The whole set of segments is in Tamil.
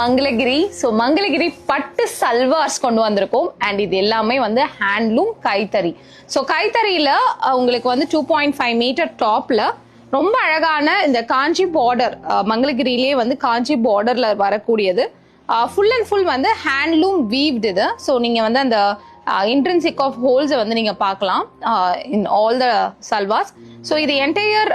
மங்களகிரி பட்டு சல்வார்ஸ் கொண்டு வந்திருக்கோம் அண்ட் இது எல்லாமே வந்து ஹேண்ட்லூம் கைத்தறி. ஸோ கைத்தறியில உங்களுக்கு வந்து 2.5 மீட்டர் டாப்ல ரொம்ப அழகான இந்த காஞ்சி பார்டர், மங்களகிரியிலேயே வந்து காஞ்சி பார்டர்ல வரக்கூடியது. ஃபுல் அண்ட் ஃபுல் வந்து ஹேண்ட்லூம் வீவ்டு இது. ஸோ நீங்க வந்து அந்த இன்ட்ரென்சிக் ஆஃப் ஹோல்ஸை வந்து நீங்க பார்க்கலாம் in all the salwars. So இது என்டையர்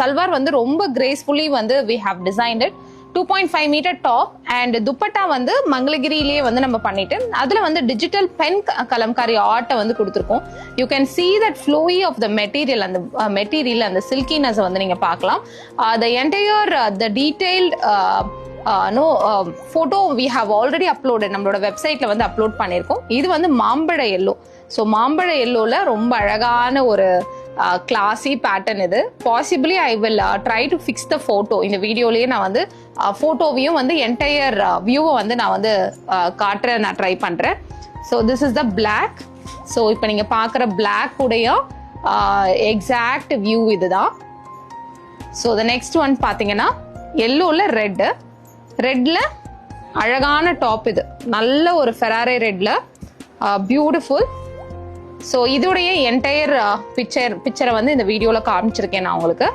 சல்வார் வந்து ரொம்ப கிரேஸ்ஃபுல்லி வந்து we have designed it. 2.5 metre top and dupatta வந்து மங்களகிரியிலேயே வந்து நம்ம பண்ணிட்டு அதுல வந்து டிஜிட்டல் பென் கலம்காரி ஆர்ட்டை வந்து கொடுத்துருக்கோம். You can see that flowy of the material, அந்த மெட்டீரியல் அந்த சில்கினஸ் வந்து நீங்க பார்க்கலாம். The entire the detailed photo we have already uploaded, நம்மளோட வெப்சைட்ல வந்து அப்லோட் பண்ணியிருக்கோம். இது வந்து மாம்பழ எல்லோ. ஸோ மாம்பழ எல்லோல ரொம்ப அழகான ஒரு கிளாசி பேட்டர்ன் இது. Possibly I will try to fix the photo. இந்த வீடியோலயே நான் வந்து போட்டோவையும் வந்து என்டையர் வியூவை வந்து நான் வந்து காட்டுற நான் ட்ரை பண்றேன். So this is the black. So இப்போ நீங்க பார்க்குற பிளாக் உடைய எக்ஸாக்ட் வியூ இதுதான். ஸோ த நெக்ஸ்ட் ஒன் பார்த்தீங்கன்னா எல்லோல ரெட்ல அழகான டாப். இது நல்ல ஒரு ஃபெராரி ரெட்ல பியூட்டிஃபுல். ஸோ இதோடைய என்டையர் பிக்சரை வந்து இந்த வீடியோவில் காமிச்சிருக்கேன் நான் உங்களுக்கு.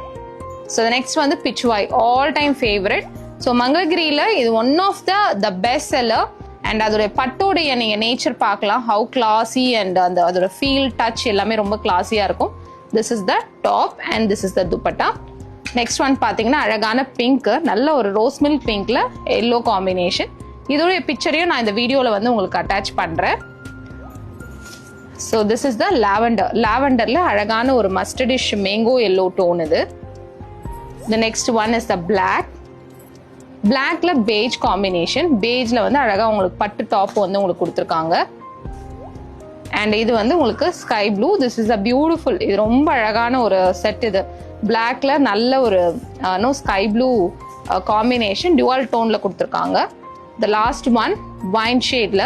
ஸோ நெக்ஸ்ட் வந்து Pichwai, all time favourite. So மங்களகிரியில் இது one of the best seller. And அதோடைய பட்டோடைய நீங்கள் நேச்சர் பார்க்கலாம், ஹவு கிளாசி அண்ட் அந்த அதோட ஃபீல் டச் எல்லாமே ரொம்ப கிளாஸியாக இருக்கும். This is the top and this is the dupatta. Next one பார்த்தீங்கன்னா அழகான பிங்க், நல்ல ஒரு ரோஸ் மில்க் பிங்க்ல எல்லோ காம்பினேஷன். இதோடைய பிக்சரையும் நான் இந்த வீடியோவில் வந்து உங்களுக்கு அட்டாச் பண்ணுறேன். ஸோ திஸ் இஸ் த லாவெண்டர்ல அழகான ஒரு மஸ்டர்டிஷ் மேங்கோ எல்லோ டோன் இது. த நெக்ஸ்ட் ஒன் இஸ் த பிளாக்ல பேஜ் காம்பினேஷன். பேஜ்ல வந்து அழகா உங்களுக்கு பட்டு டாப் வந்து உங்களுக்கு கொடுத்துருக்காங்க. அண்ட் இது வந்து உங்களுக்கு sky blue. This is a beautiful, இது ரொம்ப அழகான ஒரு செட். இது பிளாக்ல நல்ல ஒரு ஸ்கை ப்ளூ காம்பினேஷன் டியூவல் டோன்ல கொடுத்துருக்காங்க. த லாஸ்ட் ஒன் வைன் ஷேட்ல.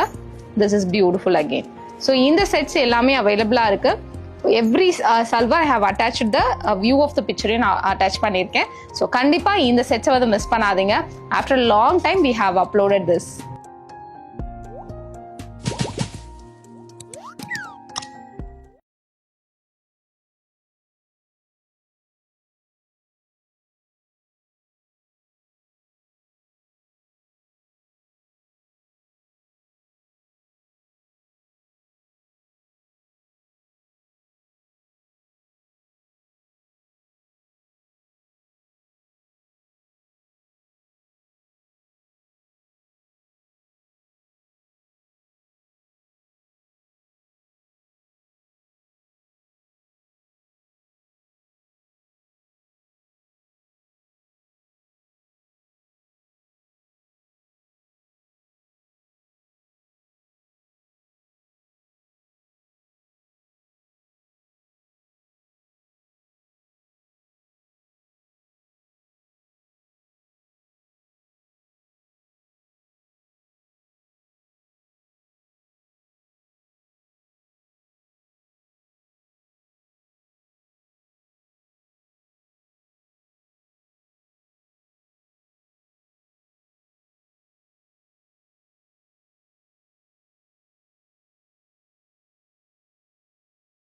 This is beautiful again. So இந்த செட்ஸ் எல்லாமே அவைலபிளாக இருக்கு. Every salwar I have attached the view of the பிக்சரையும் நான் அட்டாச் பண்ணியிருக்கேன். ஸோ கண்டிப்பாக இந்த செட்ஸை வந்து மிஸ் பண்ணாதீங்க. After long time we have uploaded this.